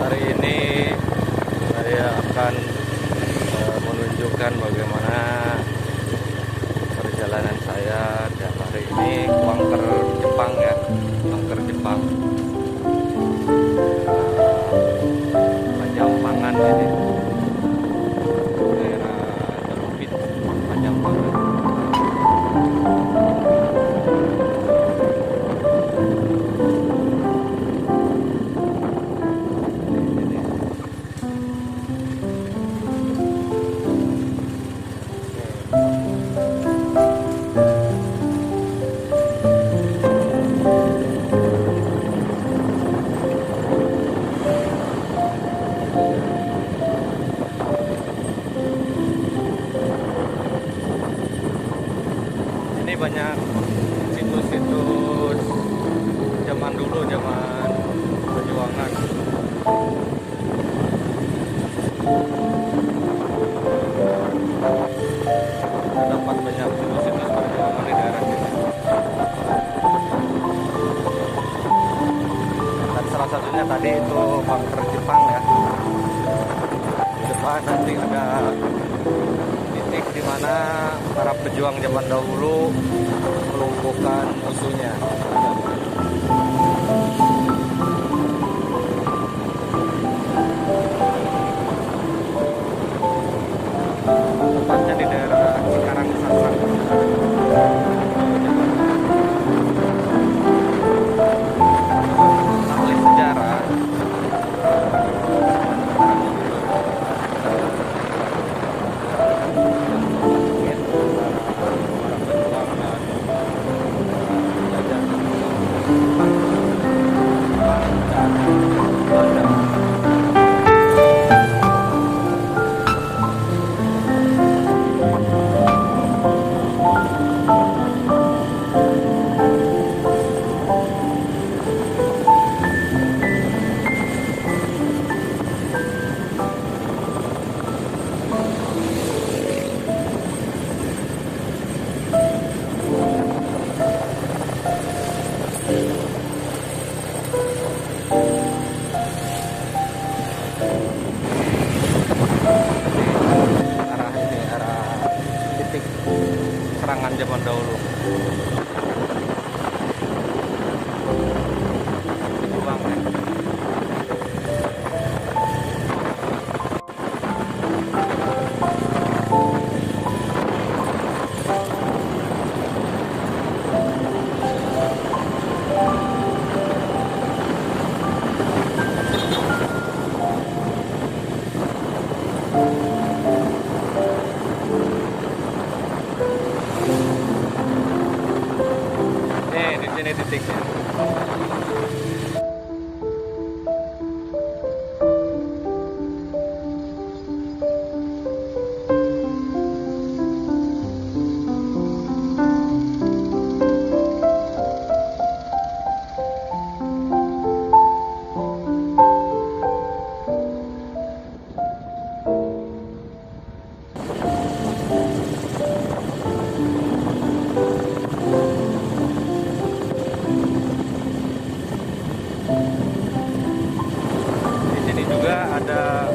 Hari ini saya akan menunjukkan bagaimana perjalanan saya dan hari ini ke Angker Jepang ya, Angker Jepang, Panjangpangan ini, daerah Telupit, Panjangpangan. Ini banyak situs-situs zaman dulu, zaman perjuangan. Terdapat banyak situs-situs perjuangan di daerah sini. Dan salah satunya tadi itu Angker Jepang ya. Di depan nanti ada titik di mana para pejuang zaman dahulu melumpuhkan musuhnya. Tepatnya di daerah Cikarang Sasak. Ahli sejarah serangan zaman dahulu. Itu bang ya. Di sini titiknya. Di sini juga ada